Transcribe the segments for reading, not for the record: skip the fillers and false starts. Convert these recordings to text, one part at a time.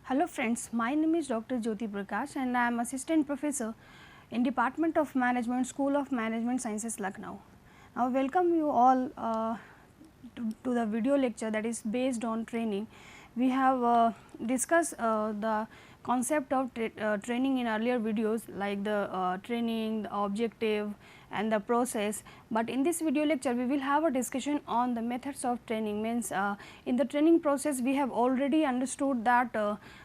Hello friends, my name is Dr. Jyoti Prakash and I am Assistant Professor in Department of Management, School of Management Sciences, Lucknow. Now, welcome you all to the video lecture that is based on training. We have discussed the concept of training in earlier videos like the training, the objective and the process, but in this video lecture we will have a discussion on the methods of training. Means in the training process we have already understood that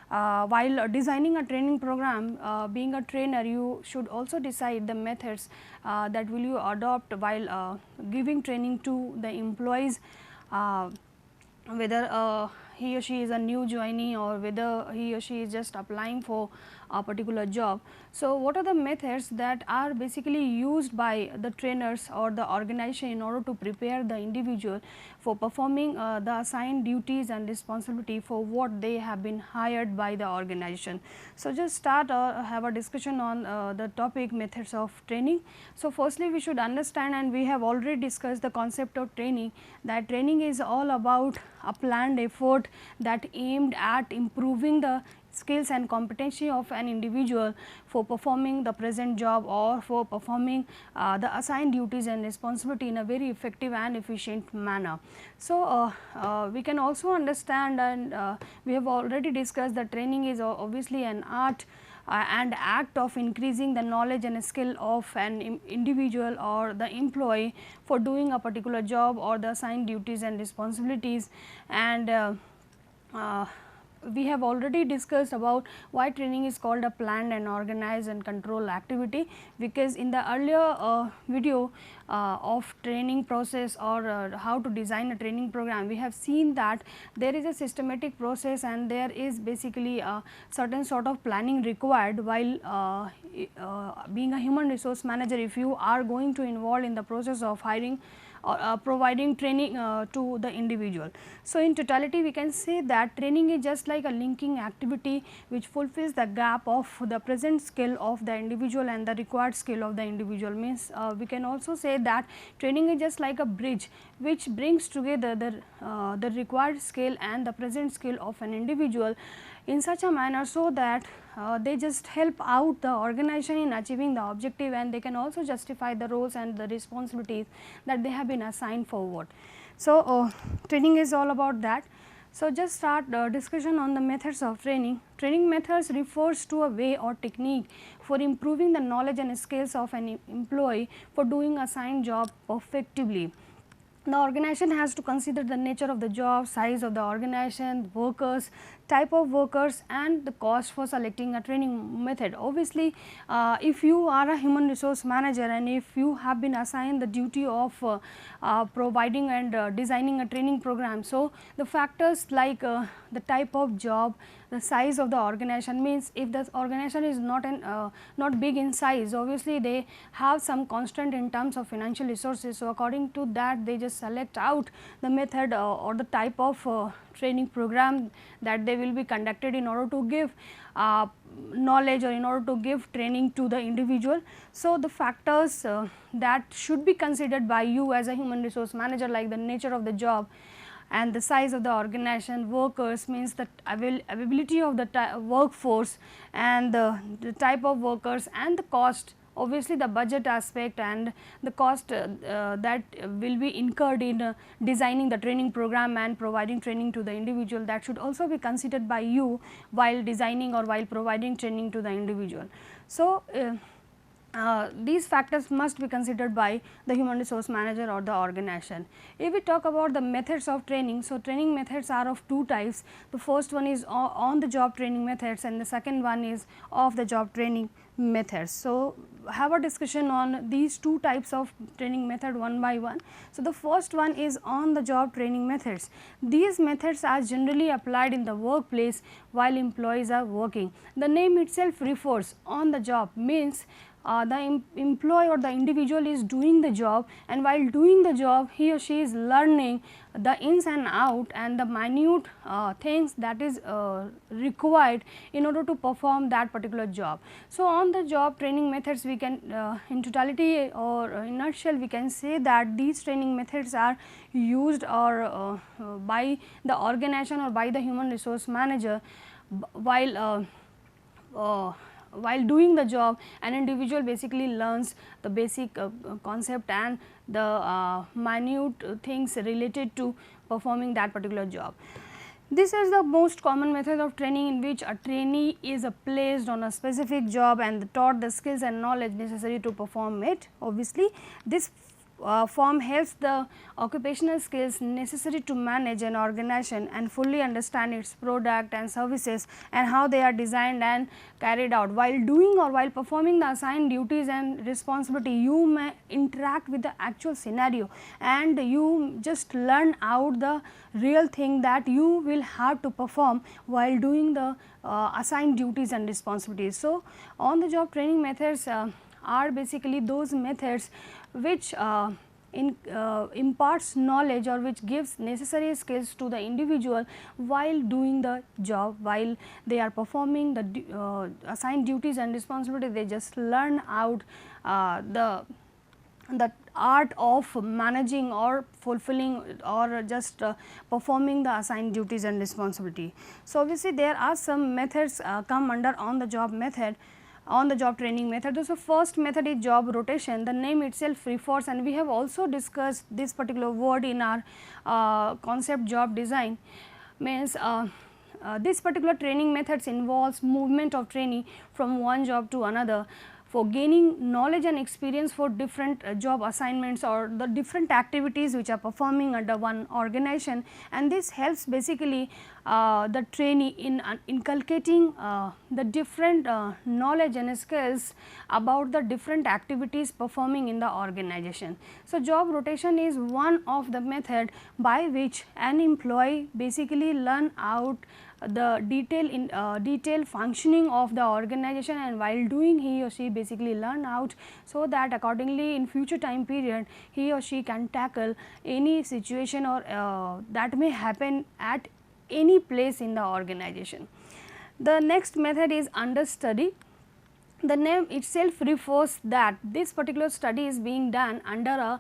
while designing a training program, being a trainer you should also decide the methods that will you adopt while giving training to the employees, whether he or she is a new joinee or whether he or she is just applying for a particular job. So, what are the methods that are basically used by the trainers or the organization in order to prepare the individual for performing the assigned duties and responsibility for what they have been hired by the organization. So, just start have a discussion on the topic methods of training. So, firstly we should understand, and we have already discussed the concept of training, that training is all about a planned effort that aimed at improving the skills and competency of an individual for performing the present job or for performing the assigned duties and responsibility in a very effective and efficient manner. So, we can also understand, and we have already discussed that training is obviously an art and act of increasing the knowledge and skill of an individual or the employee for doing a particular job or the assigned duties and responsibilities. And we have already discussed about why training is called a planned and organized and controlled activity, because in the earlier video of training process or how to design a training program, we have seen that there is a systematic process and there is basically a certain sort of planning required while being a human resource manager. If you are going to involve in the process of hiring or providing training to the individual. So, in totality we can say that training is just like a linking activity which fulfills the gap of the present skill of the individual and the required skill of the individual. Means we can also say that training is just like a bridge which brings together the required skill and the present skill of an individual in such a manner so that they just help out the organization in achieving the objective, and they can also justify the roles and the responsibilities that they have been assigned forward. So, training is all about that. So, just start discussion on the methods of training. Training methods refers to a way or technique for improving the knowledge and skills of an employee for doing assigned job effectively. The organization has to consider the nature of the job, size of the organization, workers, type of workers and the cost for selecting a training method. Obviously, if you are a human resource manager and if you have been assigned the duty of providing and designing a training program, so the factors like the type of job, the size of the organization, means if the organization is not big in size, obviously they have some constant in terms of financial resources. So, according to that they just select out the method or the type of training program that they will be conducted in order to give knowledge or in order to give training to the individual. So, the factors that should be considered by you as a human resource manager, like the nature of the job and the size of the organization, workers means the availability of the workforce and the type of workers, and the cost, obviously the budget aspect and the cost that will be incurred in designing the training program and providing training to the individual, that should also be considered by you while designing or while providing training to the individual. So, these factors must be considered by the human resource manager or the organization. If we talk about the methods of training, so training methods are of two types. The first one is on the job training methods and the second one is off the job training methods. So, have a discussion on these two types of training method one by one. So, the first one is on the job training methods. These methods are generally applied in the workplace while employees are working. The name itself refers on the job, means the employee or the individual is doing the job, and while doing the job he or she is learning the ins and out and the minute things that is required in order to perform that particular job. So, on the job training methods we can in totality or in nutshell we can say that these training methods are used or by the organization or by the human resource manager while while doing the job, an individual basically learns the basic concept and the minute things related to performing that particular job. This is the most common method of training in which a trainee is placed on a specific job and taught the skills and knowledge necessary to perform it. Obviously, this form helps the occupational skills necessary to manage an organization and fully understand its product and services and how they are designed and carried out. While doing or while performing the assigned duties and responsibility, you may interact with the actual scenario and you just learn out the real thing that you will have to perform while doing the assigned duties and responsibilities. So, on the job training methods are basically those methods which imparts knowledge or which gives necessary skills to the individual while doing the job, while they are performing the assigned duties and responsibility. They just learn out the art of managing or fulfilling or just performing the assigned duties and responsibility. So, obviously, there are some methods come under on the job method, on the job training method. So, first method is job rotation. The name itself refers, and we have also discussed this particular word in our concept job design, means this particular training methods involves movement of trainee from one job to another for gaining knowledge and experience for different job assignments or the different activities which are performing under one organization, and this helps basically the trainee in inculcating the different knowledge and skills about the different activities performing in the organization. So, job rotation is one of the method by which an employee basically learn out the detailed functioning of the organization, and while doing he or she basically learn out, so that accordingly in future time period he or she can tackle any situation or that may happen at any place in the organization. The next method is understudy. The name itself refers that this particular study is being done under a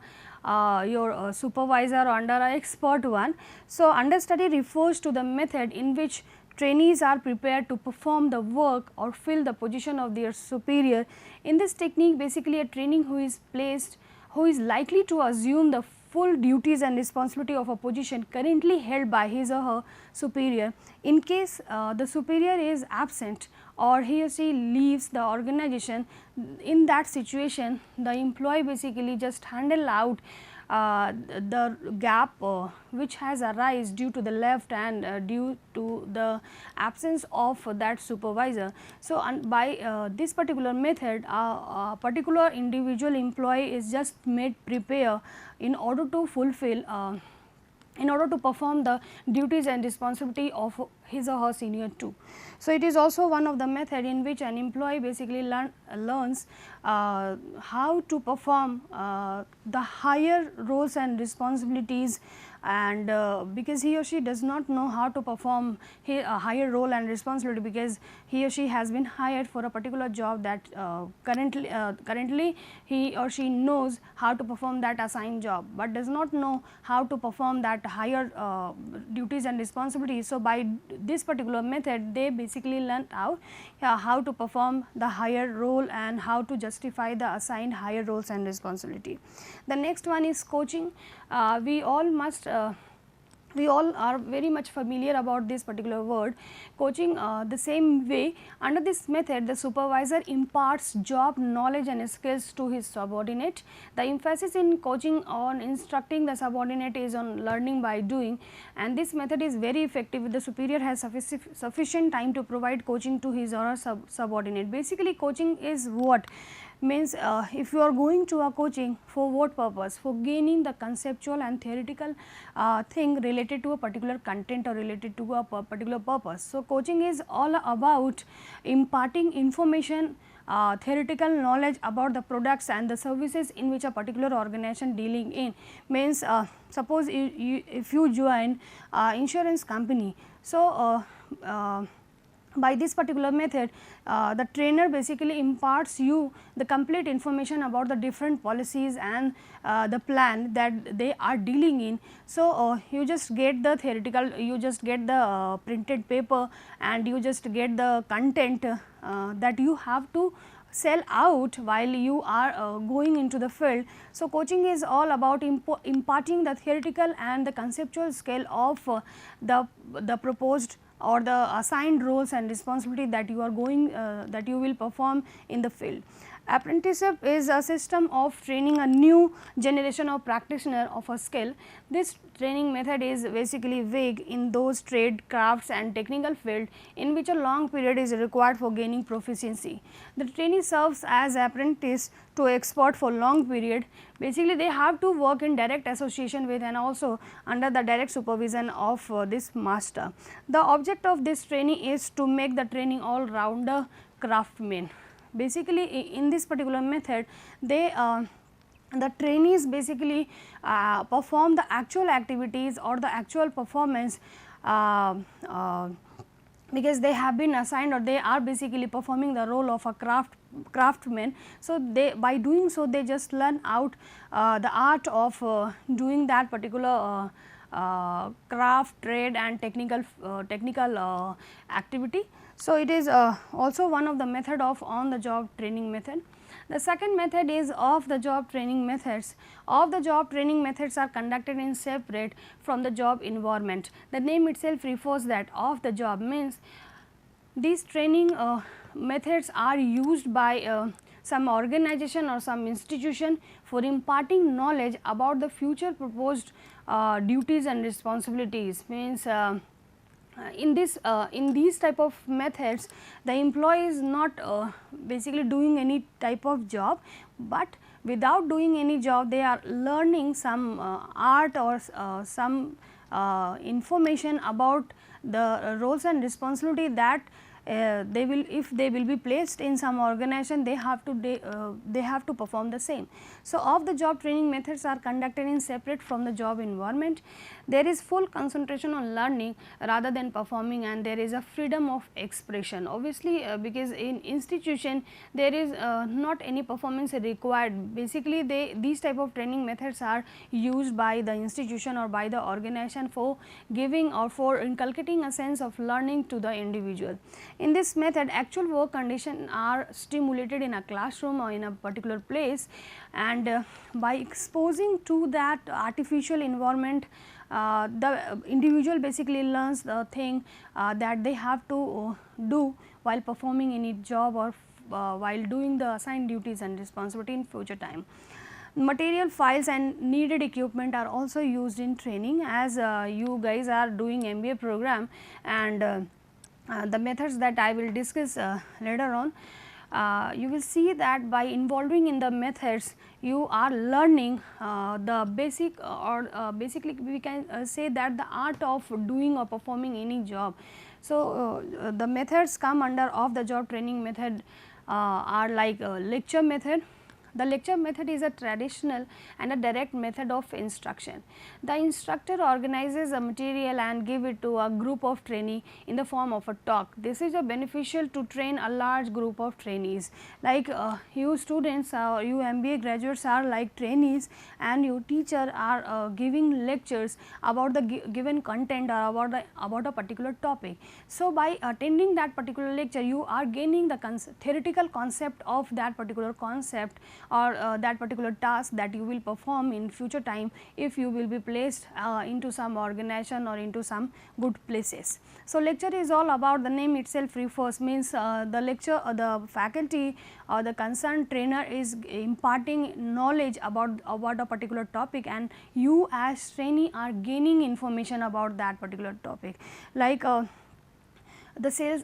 your supervisor or under a expert one. So, understudy refers to the method in which trainees are prepared to perform the work or fill the position of their superior. In this technique, basically a trainee who is likely to assume the full duties and responsibility of a position currently held by his or her superior. In case the superior is absent or he or she leaves the organization, in that situation the employee basically just handle out the gap which has arisen due to the left and due to the absence of that supervisor. So, by this particular method a particular individual employee is just made prepare in order to fulfill in order to perform the duties and responsibility of his or her senior too. So, it is also one of the method in which an employee basically learns how to perform the higher roles and responsibilities, and because he or she does not know how to perform a higher role and responsibility, because he or she has been hired for a particular job that currently he or she knows how to perform that assigned job, but does not know how to perform that higher duties and responsibilities. So, by this particular method they basically learn out how to perform the higher role and how to justify the assigned higher roles and responsibility. The next one is coaching. We all are very much familiar about this particular word coaching. The same way, under this method the supervisor imparts job knowledge and skills to his subordinate. The emphasis in coaching on instructing the subordinate is on learning by doing, and this method is very effective if the superior has sufficient time to provide coaching to his or her subordinate. Basically, coaching is what means if you are going to a coaching, for what purpose? For gaining the conceptual and theoretical thing related to a particular content or related to a particular purpose. So, coaching is all about imparting information, theoretical knowledge about the products and the services in which a particular organization dealing in. Means suppose if you join insurance company, so by this particular method, the trainer basically imparts you the complete information about the different policies and the plan that they are dealing in. So, you just get the theoretical, you just get the printed paper, and you just get the content that you have to sell out while you are going into the field. So, coaching is all about imparting the theoretical and the conceptual scale of the proposed or the assigned roles and responsibility that you are going that you will perform in the field. Apprenticeship is a system of training a new generation of practitioner of a skill. This training method is basically vague in those trade, crafts and technical field in which a long period is required for gaining proficiency. The trainee serves as apprentice to expert for long period. Basically, they have to work in direct association with and also under the direct supervision of this master. The object of this trainee is to make the trainee all rounder craftsman. Basically, in this particular method, they the trainees basically perform the actual activities or the actual performance because they have been assigned or they are basically performing the role of a craftsman. So, they by doing so they just learn out the art of doing that particular craft, trade and technical activity. So, it is also one of the method of on the job training method. The second method is off the job training methods. Off the job training methods are conducted in separate from the job environment. The name itself refers that off the job means these training methods are used by some organization or some institution for imparting knowledge about the future proposed duties and responsibilities. Means in these type of methods, the employee is not basically doing any type of job, but without doing any job they are learning some art or some information about the roles and responsibility that they will, if they will be placed in some organization, they have to perform the same. So, off the job training methods are conducted in separate from the job environment. There is full concentration on learning rather than performing, and there is a freedom of expression. Obviously, because in institution there is not any performance required. Basically, these type of training methods are used by the institution or by the organization for giving or for inculcating a sense of learning to the individual. In this method, actual work conditions are stimulated in a classroom or in a particular place, and by exposing to that artificial environment, the individual basically learns the thing that they have to do while performing any job or while doing the assigned duties and responsibility in future time. Material, files and needed equipment are also used in training. As you guys are doing MBA program, and the methods that I will discuss later on, you will see that by involving in the methods you are learning the basic or basically we can say that the art of doing or performing any job. So, the methods come under of the job training method are like lecture method. The lecture method is a traditional and a direct method of instruction. The instructor organizes a material and give it to a group of trainee in the form of a talk. This is a beneficial to train a large group of trainees. Like you students or you MBA graduates are like trainees, and you teacher are giving lectures about the given content or about a particular topic. So, by attending that particular lecture, you are gaining the theoretical concept of that particular concept or that particular task that you will perform in future time if you will be placed into some organization or into some good places. So, lecture is all about, the name itself refers, means the lecture the faculty or the concerned trainer is imparting knowledge about a particular topic, and you as trainee are gaining information about that particular topic. Like the sales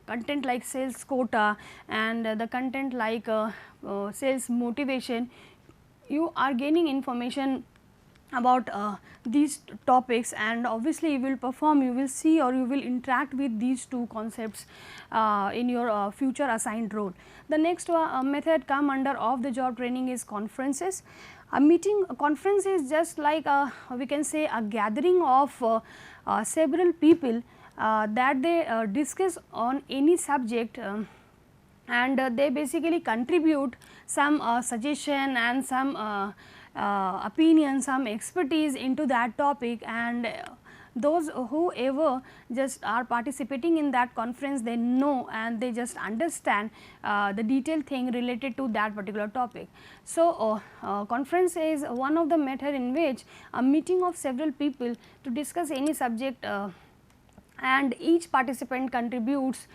content like sales quota and the content like sales motivation, you are gaining information about these topics, and obviously you will perform, you will see or you will interact with these two concepts in your future assigned role. The next method come under of the job training is conferences. A conference is just like we can say a gathering of several people that they discuss on any subject, and they basically contribute some suggestion and some opinion, some expertise into that topic, and those whoever just are participating in that conference, they know and they just understand the detailed thing related to that particular topic. So, conference is one of the method in which a meeting of several people to discuss any subject, and each participant contributes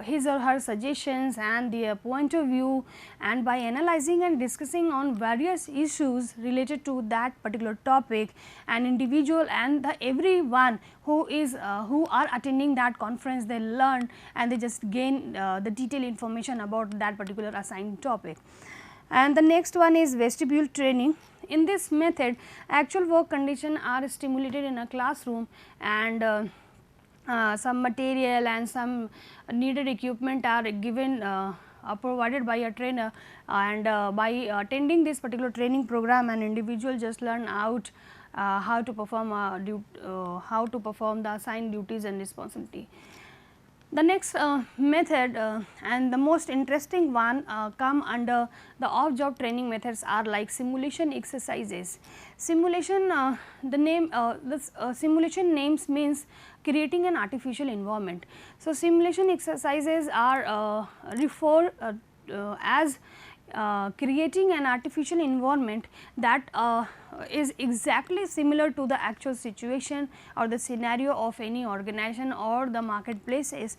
his or her suggestions and their point of view, and by analyzing and discussing on various issues related to that particular topic, an individual and the everyone who is who are attending that conference, they learn and they just gain the detailed information about that particular assigned topic. And the next one is vestibule training. In this method, actual work conditions are stimulated in a classroom, and some material and some needed equipment are given provided by a trainer, and by attending this particular training program, an individual just learn out how to perform the assigned duties and responsibility. The next method and the most interesting one come under the off job training methods are like simulation exercises. Simulation, the name this simulation names means creating an artificial environment. So, simulation exercises are referred as creating an artificial environment that is exactly similar to the actual situation or the scenario of any organization or the marketplaces.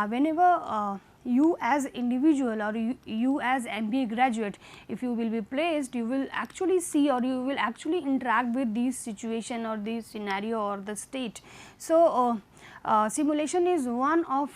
Whenever you as individual or you as MBA graduate, if you will be placed, you will actually see or you will actually interact with this situation or this scenario or the state. So, simulation is one of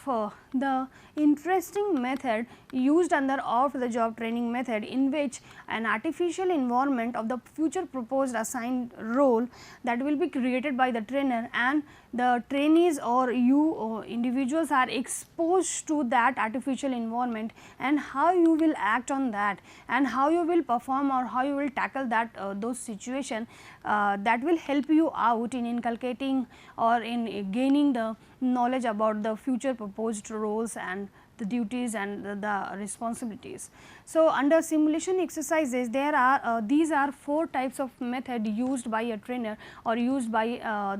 the interesting method used under off the job training method, in which an artificial environment of the future proposed assigned role that will be created by the trainer, and the trainees or you individuals are exposed to that artificial environment, and how you will act on that and how you will perform or how you will tackle that those situation that will help you out in inculcating or in gaining the knowledge about the future proposed roles and the duties and the responsibilities. So, under simulation exercises, there are these are 4 types of method used by a trainer or used by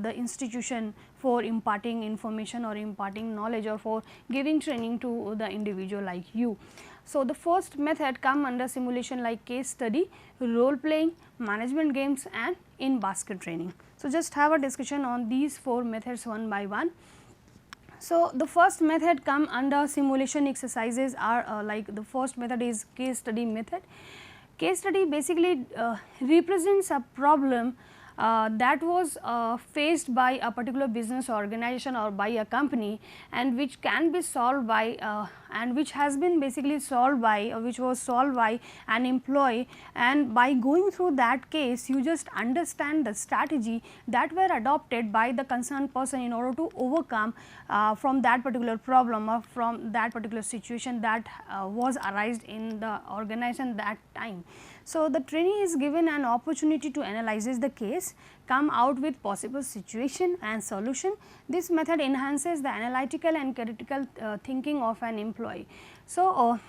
the institution for imparting information or imparting knowledge or for giving training to the individual like you. So, the first method come under simulation like case study, role playing, management games and in basket training. So, just have a discussion on these 4 methods one by one. So, the first method come under simulation exercises are like the first method is case study method. Case study basically represents a problem that was faced by a particular business organization or by a company, and which can be solved by and which has been basically solved by which was solved by an employee, and by going through that case you just understand the strategy that were adopted by the concerned person in order to overcome from that particular problem or from that particular situation that was arised in the organization that time. So, the trainee is given an opportunity to analyze the case, come out with possible situation and solution. This method enhances the analytical and critical thinking of an employee. So,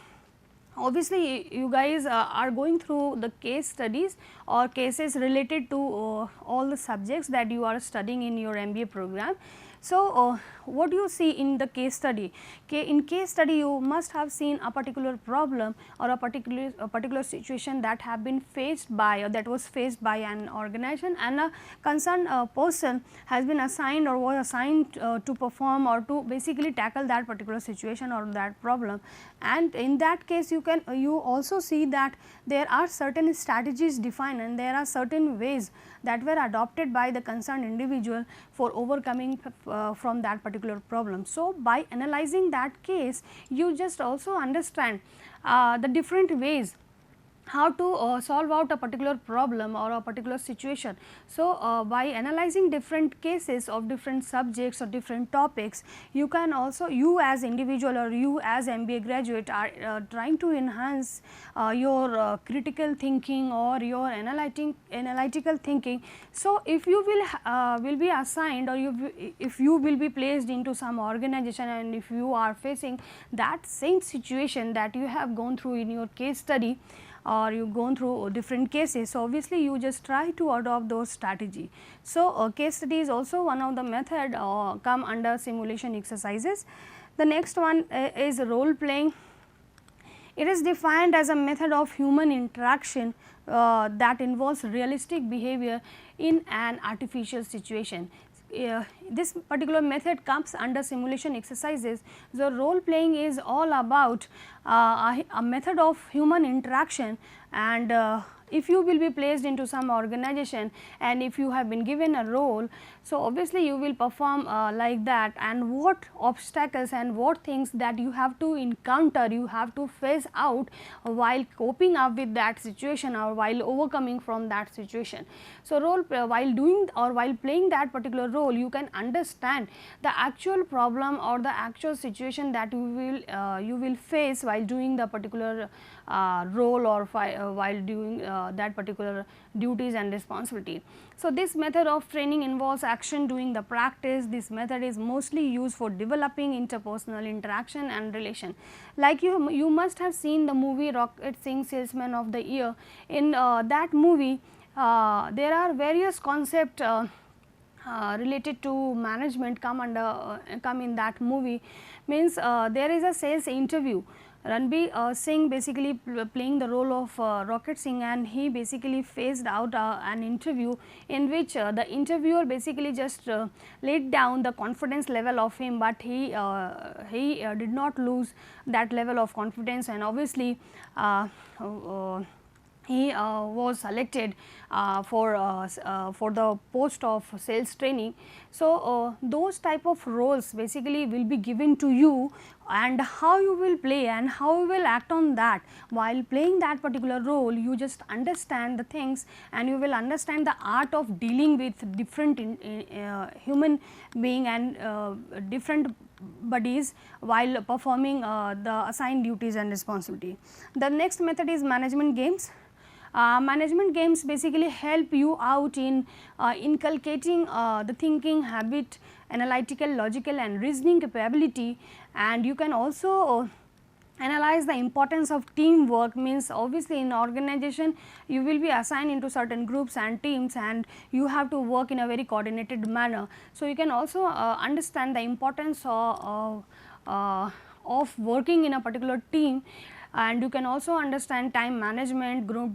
obviously, you guys are going through the case studies or cases related to all the subjects that you are studying in your MBA program. So, what do you see in the case study? In case study, you must have seen a particular problem or a particular situation that have been faced by or that was faced by an organization, and a concerned person has been assigned or was assigned to perform or to basically tackle that particular situation or that problem. And in that case, you also see that there are certain strategies defined and there are certain ways that were adopted by the concerned individual for overcoming from that particular problem. So, by analyzing that case, you just also understand the different ways how to solve out a particular problem or a particular situation. So, by analyzing different cases of different subjects or different topics, you can also, you as individual or you as MBA graduate are trying to enhance your critical thinking or your analytical thinking. So, if you will be assigned, or if you will be placed into some organization, and if you are facing that same situation that you have gone through in your case study, or you gone through different cases. So, obviously, you just try to adopt those strategy. So, case study is also one of the method come under simulation exercises. The next one is role playing. It is defined as a method of human interaction that involves realistic behavior in an artificial situation. This particular method comes under simulation exercises. The role playing is all about a method of human interaction, and if you will be placed into some organization and if you have been given a role, so obviously you will perform like that, and what obstacles and what things that you have to encounter, you have to face out while coping up with that situation or while overcoming from that situation. So, while doing or while playing that particular role, you can understand the actual problem or the actual situation that you will face while doing the particular role, or while doing that particular duties and responsibility. So, this method of training involves action during the practice. This method is mostly used for developing interpersonal interaction and relation. Like you must have seen the movie Rocket Singh Salesman of the Year. In that movie, there are various concepts related to management come in that movie. Means there is a sales interview. Ranbir Singh basically playing the role of Rocket Singh, and he basically faced out an interview in which the interviewer basically just laid down the confidence level of him, but he did not lose that level of confidence, and obviously he was selected for the post of sales training. So, those type of roles basically will be given to you, and how you will play and how you will act on that. While playing that particular role, you just understand the things, and you will understand the art of dealing with different human being and different bodies while performing the assigned duties and responsibility. The next method is management games. Management games basically help you out in inculcating the thinking habit, analytical, logical and reasoning capability, and you can also analyze the importance of teamwork. Means obviously in organization you will be assigned into certain groups and teams, and you have to work in a very coordinated manner. So, you can also understand the importance of working in a particular team, and you can also understand time management, group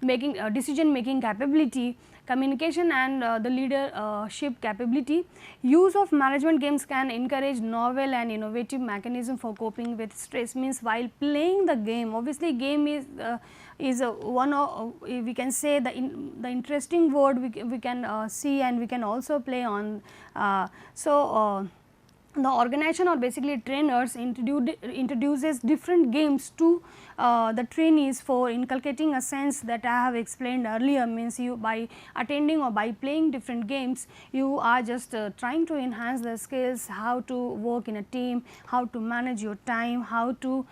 making decision making capability, communication and the leadership capability. Use of management games can encourage novel and innovative mechanism for coping with stress. Means while playing the game, obviously game is one of we can say the interesting word we can see, and we can also play on. The organization or basically trainers introduces different games to the trainees for inculcating a sense that I have explained earlier. Means you by attending or by playing different games, you are just trying to enhance the skills, how to work in a team, how to manage your time, how to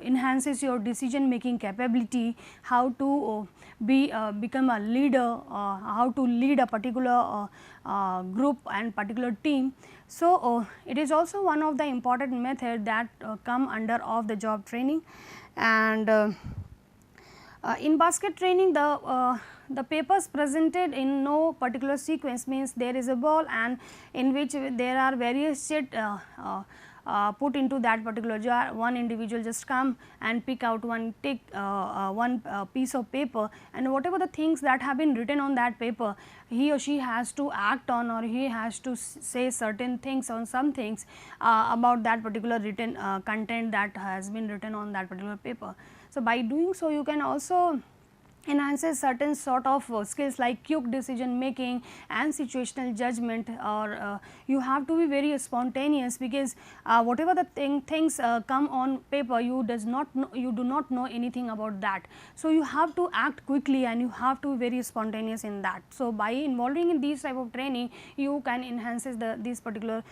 enhances your decision making capability, how to become a leader, how to lead a particular group and particular team. So, it is also one of the important method that come under of the job training. And in basket training, the papers presented in no particular sequence. Means there is a ball, and in which there are various set put into that particular jar. One individual just come and pick out one piece of paper, and whatever the things that have been written on that paper, he or she has to act on, or he has to say certain things on some things about that particular written content that has been written on that particular paper. So, by doing so, you can also enhances certain sort of skills like quick decision making and situational judgment, or you have to be very spontaneous, because whatever the things come on paper, you do not know anything about that. So, you have to act quickly and you have to be very spontaneous in that. So, by involving in these type of training, you can enhances this particular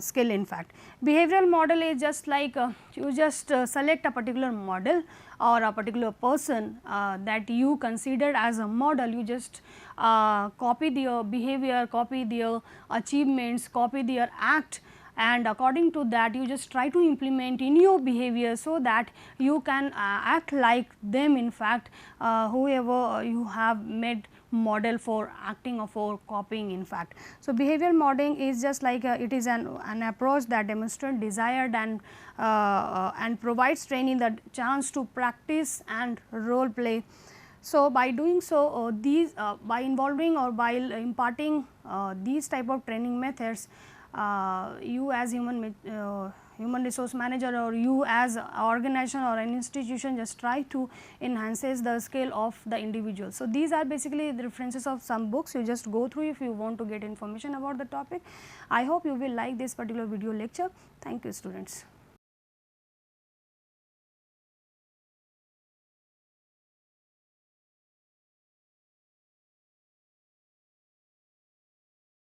skill. In fact, behavioral model is just like you just select a particular model or a particular person that you considered as a model. You just copy their behavior, copy their achievements, copy their act, and according to that you just try to implement in your behavior, so that you can act like them. In fact, whoever you have made model for acting or for copying. In fact, so behavioral modeling is just like it is an approach that demonstrates desired and provides training the chance to practice and role play. So, by doing so these by involving or by imparting these type of training methods, you as human resource manager, or you as organization or an institution, just try to enhances the skill of the individual. So, these are basically the references of some books. You just go through if you want to get information about the topic. I hope you will like this particular video lecture. Thank you, students.